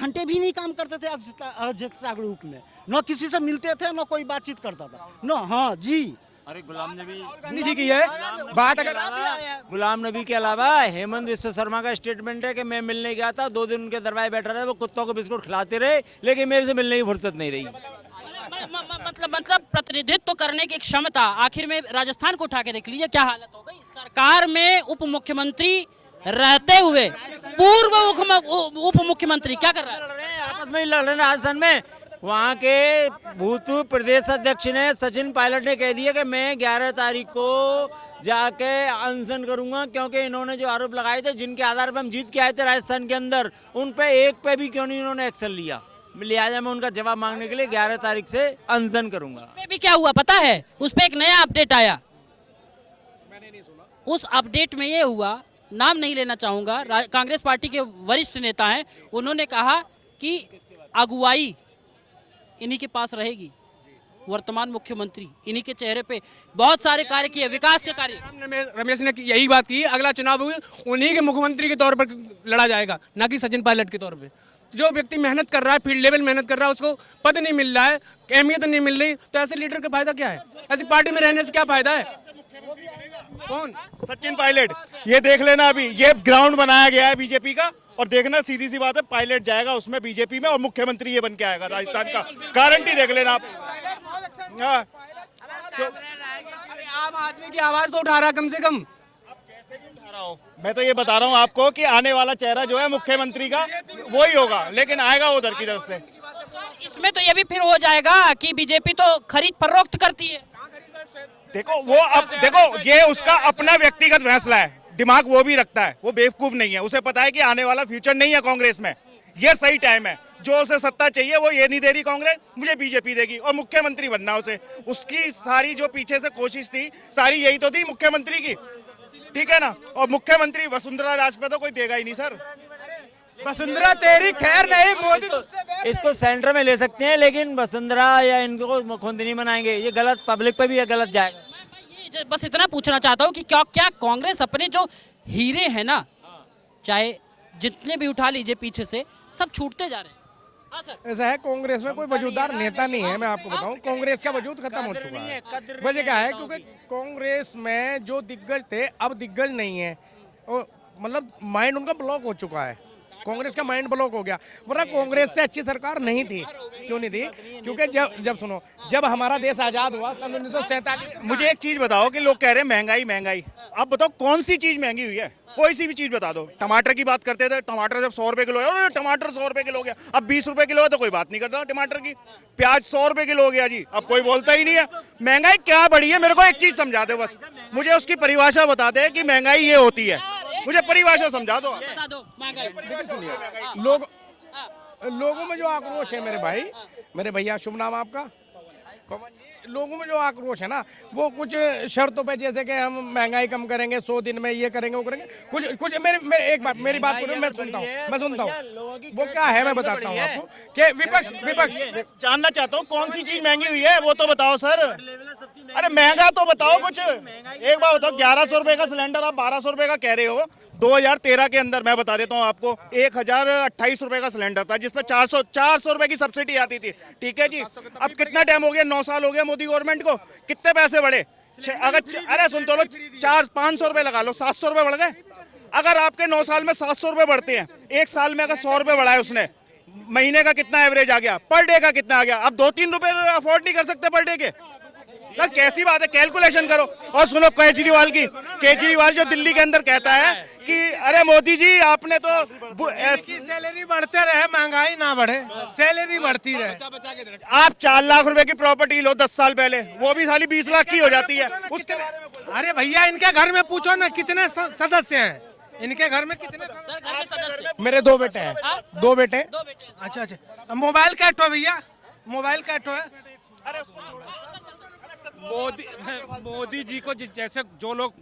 घंटे भी नहीं काम करते थे अध्यक्षता ग्रुप में, न किसी से मिलते थे न कोई बातचीत करता था न। हाँ जी, अरे गुलाम नबी गांधी जी की है बात। अगर गुलाम नबी के अलावा हेमंत विश्व शर्मा का स्टेटमेंट है कि मैं मिलने गया था, 2 दिन उनके दरबार बैठा रहा, वो कुत्तों को बिस्कुट खिलाते रहे, लेकिन मेरे से मिलने की फुर्सत नहीं रही। मतलब प्रतिनिधित्व करने की क्षमता, आखिर में राजस्थान को उठा के देख लीजिए क्या हालत हो गई। सरकार में उप मुख्यमंत्री रहते हुए पूर्व उप मुख्यमंत्री क्या कर रहा है? आपस में ही लड़ रहे हैं राजस्थान में। वहाँ के भूतपूर्व प्रदेश अध्यक्ष ने, सचिन पायलट ने कह दिया कि मैं 11 तारीख को जाके अनशन करूंगा, क्योंकि इन्होंने जो आरोप लगाए थे, जिनके आधार पर हम जीत के आए थे राजस्थान के अंदर, उन पे एक पे भी क्यों नहीं इन्होंने एक्शन लिया। लिहाजा मैं उनका जवाब मांगने के लिए 11 तारीख से अनशन करूंगा। उसमें भी क्या हुआ पता है? उस पे एक नया अपडेट आया। मैंने नहीं सुना। उस अपडेट में ये हुआ, नाम नहीं लेना चाहूंगा, कांग्रेस पार्टी के वरिष्ठ नेता हैं, उन्होंने कहा कि अगुवाई इन्हीं के पास रहेगी, वर्तमान मुख्यमंत्री इन्हीं के चेहरे पे बहुत सारे कार्य किए, विकास के कार्य। रमेश ने यही बात की, अगला चुनाव उन्हीं के मुख्यमंत्री के तौर पर लड़ा जाएगा, ना कि सचिन पायलट के तौर पे। जो व्यक्ति मेहनत कर रहा है, फील्ड लेवल मेहनत कर रहा है, उसको पद नहीं मिल रहा है, अहमियत नहीं मिल रही, तो ऐसे लीडर का फायदा क्या है? ऐसी पार्टी में रहने से क्या फायदा है? कौन? सचिन पायलट। ये देख लेना, अभी ये ग्राउंड बनाया गया है बीजेपी का, और देखना सीधी सी बात है, पायलट जाएगा उसमें बीजेपी में और मुख्यमंत्री ये बन के आएगा राजस्थान का, गारंटी देख लेना आप। हाँ, तो आम आदमी की आवाज तो उठा रहा कम से कम। मैं तो ये बता रहा हूँ आपको कि आने वाला चेहरा जो है मुख्यमंत्री का वही होगा, लेकिन आएगा उधर की तरफ से। इसमें तो ये भी फिर हो जाएगा कि बीजेपी तो खरीद फरोख्त करती है। देखो वो, अब देखो ये उसका अपना व्यक्तिगत फैसला है, दिमाग वो भी रखता है, वो बेवकूफ नहीं है, उसे पता है कि आने वाला फ्यूचर नहीं है कांग्रेस में, ये सही टाइम है। जो उसे सत्ता चाहिए वो ये नहीं दे रही कांग्रेस, मुझे बीजेपी देगी और मुख्यमंत्री बनना उसे। उसकी सारी जो पीछे से कोशिश थी, सारी यही तो थी मुख्यमंत्री की, ठीक है ना। और मुख्यमंत्री वसुंधरा राजे पे तो कोई देगा ही नहीं सर। वसुंधरा तेरी खैर नहीं, मोदी इसको सेंटर में ले सकते हैं, लेकिन वसुंधरा या इनको मुख्यमंत्री नहीं बनाएंगे, ये गलत, पब्लिक पे भी ये गलत जाएगा। मैं बस इतना पूछना चाहता हूँ कि क्या कांग्रेस अपने जो हीरे हैं ना, चाहे जितने भी उठा लीजिए पीछे से, सब छूटते जा रहे हैं। हाँ सर, ऐसा है, कांग्रेस में कोई वजूददार नेता नहीं है। मैं आपको बताऊं, कांग्रेस का वजूद खत्म हो चुका है। वजह क्या है? क्योंकि कांग्रेस में जो दिग्गज थे अब दिग्गज नहीं है, और मतलब माइंड उनका ब्लॉक हो चुका है। कांग्रेस का माइंड ब्लॉक हो गया, वरना कांग्रेस से अच्छी सरकार नहीं थी। क्यों नहीं थी? क्योंकि जब हमारा देश आजाद हुआ सन 1947। मुझे एक चीज बताओ कि लोग कह रहे हैं महंगाई महंगाई, आप बताओ कौन सी चीज महंगी हुई है? कोई सी भी चीज बता दो। टमाटर की बात करते थे, टमाटर जब 100 रुपए किलो है, टमाटर 100 रुपए किलो हो गया, अब 20 रुपए किलो है तो कोई बात नहीं करता टमाटर की। प्याज 100 रुपए किलो हो गया जी, अब कोई बोलता ही नहीं है। महंगाई क्या बढ़ी है? मेरे को एक चीज समझा दे बस, मुझे उसकी परिभाषा बता दे कि महंगाई ये होती है, मुझे परिभाषा समझा दो। बता दो महंगाई। लोगों में जो आक्रोश है मेरे भाई, मेरे भैया, शुभ नाम आपका? पवन जी। लोगों में जो आक्रोश है ना, वो कुछ शर्तों पे, जैसे कि हम महंगाई कम करेंगे, 100 दिन में ये करेंगे वो करेंगे, कुछ एक बात मेरी बात करो, मैं सुनता हूँ वो क्या है, मैं बताता हूँ आपको कि विपक्ष जानना चाहता हूँ कौन सी चीज महंगी हुई है, वो तो बताओ सर। अरे महंगा तो बताओ कुछ, एक बार बताओ। 1100 रुपए का सिलेंडर आप 1200 रुपए का कह रहे हो। 2013 के अंदर मैं बता देता हूँ आपको, 1028 रुपए का सिलेंडर था, जिसपे 400 रुपए की सब्सिडी आती थी, ठीक है जी। अब कितना टाइम हो गया? 9 साल हो गया मोदी गवर्नमेंट को, कितने पैसे बढ़े? अगर अरे सुन तो लो, 500 रुपए लगा लो, 700 रुपए बढ़ गए। अगर आपके 9 साल में 700 रुपए बढ़ते हैं, एक साल में अगर 100 रुपए बढ़ाए उसने, महीने का कितना एवरेज आ गया? पर डे का कितना आ गया? अब 2-3 रुपए अफोर्ड नहीं कर सकते पर डे के? सर कैसी बात है? कैलकुलेशन करो। और सुनो केजरीवाल जो दिल्ली के अंदर कहता है कि अरे मोदी जी आपने तो सैलरी बढ़ते रहे, महंगाई ना बढ़े, सैलरी बढ़ती रहे। आप 4 लाख रुपए की प्रॉपर्टी लो 10 साल पहले, वो भी साली 20 लाख की हो जाती है। उसके बारे में अरे भैया, इनके घर में पूछो ना कितने सदस्य हैं, इनके घर में कितने सदस्य? मेरे 2 बेटे हैं। 2 बेटे। अच्छा। मोबाइल का है भैया, मोबाइल का है। मोदी जी को जैसे जो लोग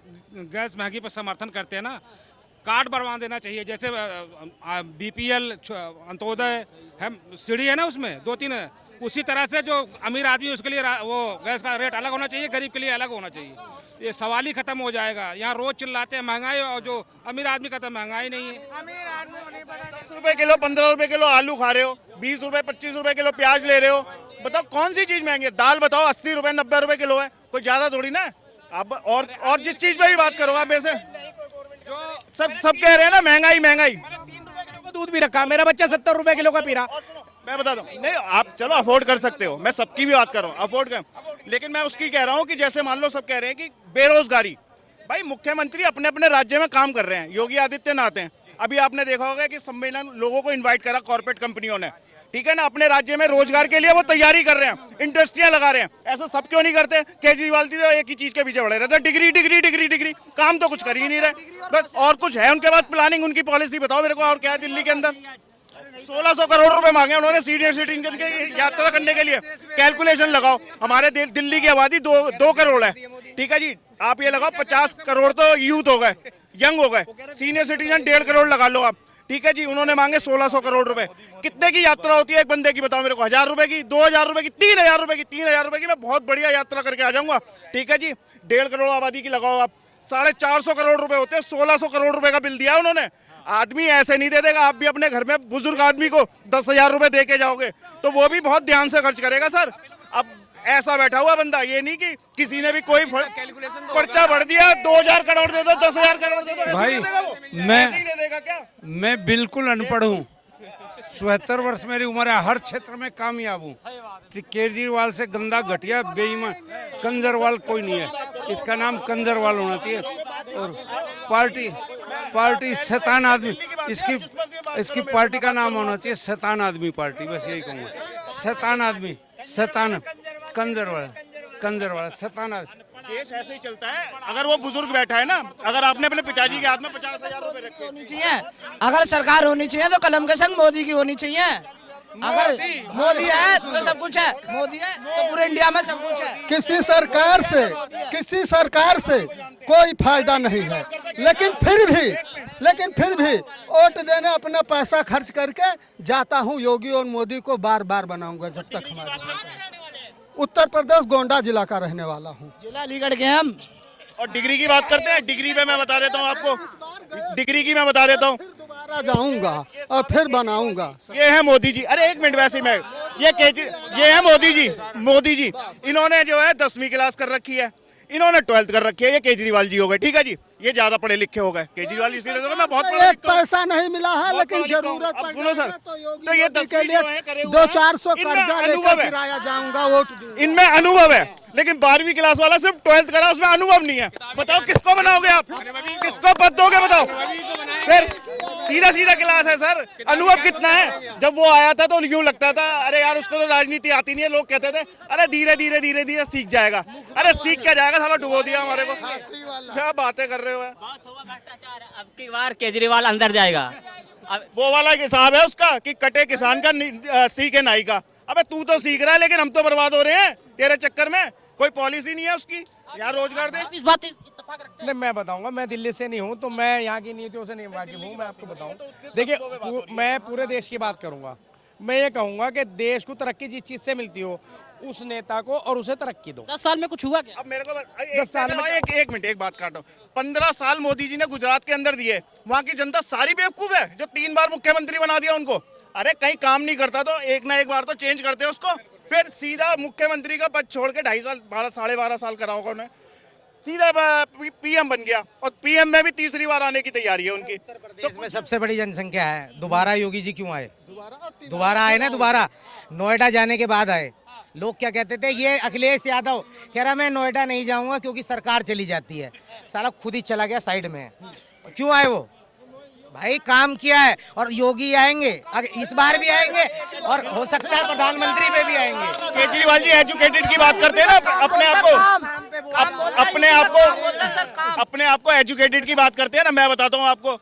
गैस महंगी पर समर्थन करते हैं ना, कार्ड बनवा देना चाहिए। जैसे बीपीएल, अंत्योदय है, सीढ़ी है ना, उसमें 2-3 उसी तरह से जो अमीर आदमी उसके लिए वो गैस का रेट अलग होना चाहिए, गरीब के लिए अलग होना चाहिए। ये सवाल ही खत्म हो जाएगा। यहाँ रोज चिल्लाते हैं महंगाई, और जो अमीर आदमी का तो महंगाई नहीं है। 10 रुपए किलो 15 रुपए किलो आलू खा रहे हो, 20 रुपए 25 रुपए किलो प्याज ले रहे हो। बताओ कौन सी चीज महंगी है? दाल बताओ 80 रुपए 90 रुपए किलो है, कोई ज्यादा थोड़ी ना। अब और जिस चीज पे भी बात करो आप मेरे से, सब कह रहे हैं ना महंगाई महंगाई। 3 रुपए किलो का दूध भी रखा, मेरा बच्चा 70 रुपए किलो का पी रहा। मैं बता दूं, नहीं आप चलो अफोर्ड कर सकते हो, मैं सबकी भी बात कर रहा हूँ, अफोर्ड कर, लेकिन मैं उसकी कह रहा हूँ कि जैसे मान लो सब कह रहे हैं कि बेरोजगारी, भाई मुख्यमंत्री अपने अपने राज्य में काम कर रहे हैं, योगी आदित्यनाथ हैं। अभी आपने देखा होगा कि सम्मेलन लोगों को इनवाइट करा कॉर्पोरेट कंपनियों ने, ठीक है ना, अपने राज्य में रोजगार के लिए वो तैयारी कर रहे हैं, इंडस्ट्रियां लगा रहे हैं। ऐसा सब क्यों नहीं करते? केजरीवाल जी तो एक ही चीज के पीछे पड़े रहते हैं, डिग्री डिग्री डिग्री डिग्री, काम तो कुछ कर ही नहीं रहे। बस और कुछ है उनके पास प्लानिंग, उनकी पॉलिसी बताओ मेरे को, और क्या है दिल्ली के अंदर? 1600 करोड़ रुपए मांगे उन्होंने सीनियर सिटीजन की यात्रा करने के लिए। कैलकुलेशन लगाओ, हमारे दिल्ली की आबादी 2 करोड़ है, ठीक है जी, आप ये लगाओ 50 करोड़ तो यूथ हो गए, यंग हो गए, सीनियर सिटीजन 1.5 करोड़ लगा लो आप, ठीक है जी। उन्होंने मांगे 1600 करोड़ रुपए। कितने की यात्रा होती है एक बंदे की बताओ मेरे को? 1000 रुपए की, 2000 रुपए की, 3000 रुपए की? 3000 रुपए की मैं बहुत बढ़िया यात्रा करके आ जाऊंगा, ठीक है जी। 1.5 करोड़ आबादी की लगाओ आप, 450 करोड़ रुपए होते हैं, 1600 करोड़ रुपए का बिल दिया उन्होंने। आदमी ऐसे नहीं दे देगा। आप भी अपने घर में बुजुर्ग आदमी को 10,000 रुपए दे के जाओगे तो वो भी बहुत ध्यान से खर्च करेगा सर। अब ऐसा बैठा हुआ बंदा, ये नहीं कि किसी ने भी कोई पर्चा भर दिया 2000 करोड़ दे दो, 10,000 करोड़ दे दो, भाई ऐसे ही दे देगा क्या? मैं बिल्कुल अनपढ़ हूँ, 74 वर्ष मेरी उम्र है, हर क्षेत्र में कामयाब हूँ। केजरीवाल से गंदा घटिया बेईमान कंजरवाल कोई नहीं है, इसका नाम कंजरवाल होना चाहिए। और पार्टी शैतान आदमी, इसकी पार्टी का नाम होना चाहिए शैतान आदमी पार्टी, बस यही कहूँगा। शैतान आदमी, शैतान, कंजरवाल शैतान आदमी। देश ऐसे ही चलता है। अगर वो बुजुर्ग बैठा है ना, अगर आपने अपने पिताजी के हाथ में 50,000 रुपए रखे होनी चाहिए, अगर सरकार होनी चाहिए तो कलम के संग मोदी की होनी चाहिए। अगर मोदी है तो सब कुछ है, मोदी है तो पूरे इंडिया में सब कुछ है। किसी सरकार से कोई फायदा नहीं है, लेकिन फिर भी वोट देने अपना पैसा खर्च करके जाता हूँ। योगी और मोदी को बार बार बनाऊंगा जब तक हमारे। उत्तर प्रदेश गोंडा जिला का रहने वाला हूँ, जिला अलीगढ़ के हम। और डिग्री की बात करते हैं, डिग्री पे मैं बता देता हूँ आपको, डिग्री की मैं बता देता हूँ, दोबारा जाऊंगा और फिर बनाऊंगा। ये है मोदी जी। अरे एक मिनट, वैसे मैं ये है मोदी जी, इन्होंने जो है 10वीं क्लास कर रखी है, इन्होंने 12th कर रखी है। ये केजरीवाल जी हो गए, ठीक है जी, ये ज्यादा पढ़े लिखे हो गए। केजरीवाल इसीलिए तो मैं बहुत एक पैसा नहीं मिला है, लेकिन जरूरत पड़ सुनो सर, तो ये 10 के लिए 200-400 कर्जा लेकर किराया जाऊंगा, वोट दूंगा। इनमें अनुभव है, लेकिन 12वीं क्लास वाला सिर्फ 12th करा, उसमें अनुभव नहीं है। बताओ किसको बनाओगे आप, किसको पद दोगे बताओ? फिर सीधा क्लास है सर, अनुभव कितना है? जब वो आया था तो यूं लगता था अरे यार उसको तो राजनीति आती नहीं है, लोग कहते थे अरे धीरे धीरे सीख जाएगा। अरे सीख क्या जाएगा, साला डुबो दिया हमारे को। क्या बातें कर रहे हो? अब की बार केजरीवाल अंदर जाएगा। वो वाला हिसाब है उसका कि कटे किसान का सीखे नाई का। अबे तू तो सीख रहा है, लेकिन हम तो बर्बाद हो रहे हैं तेरे चक्कर में। कोई पॉलिसी नहीं है उसकी, यार रोजगार दे। इस बात इत्तेफाक रखते हैं। नहीं, मैं बताऊंगा, मैं दिल्ली से नहीं हूँ तो मैं यहाँ की नीतियों से नहीं वाकिफ हूँ। मैं आपको बताऊँ, देखिए मैं पूरे देश की बात करूँगा। मैं ये कहूँगा कि देश को तरक्की जिस चीज़ से मिलती हो उस नेता को और उसे तरक्की दो। 10 साल में कुछ हुआ क्या? अब मेरे को 10 साल में एक मिनट एक बात काटो। 15 साल मोदी जी ने गुजरात के अंदर दिए, वहाँ की जनता सारी बेवकूफ है जो 3 बार मुख्यमंत्री बना दिया उनको। अरे कहीं काम नहीं करता तो एक ना एक बार तो चेंज करते हैं उसको। फिर सीधा मुख्यमंत्री का पद छोड़ के 2.5 साल 12.5 साल करा होगा उन्हें, सीधा पीएम बन गया। और पीएम में भी तीसरी बार आने की तैयारी है उनकी। तो इसमें सबसे बड़ी जनसंख्या है, दोबारा योगी जी क्यों आए? दोबारा आए ना, दोबारा नोएडा जाने के बाद आए। लोग क्या कहते थे, ये अखिलेश यादव कह रहा मैं नोएडा नहीं जाऊंगा क्योंकि सरकार चली जाती है। साला खुद ही चला गया साइड में। क्यों आए वो? भाई काम किया है। और योगी आएंगे, अगर इस बार भी आएंगे और हो सकता है प्रधानमंत्री में भी आएंगे। केजरीवाल जी एजुकेटेड की बात करते हैं ना, अपने आप को एजुकेटेड की बात करते हैं ना। मैं बताता हूँ आपको,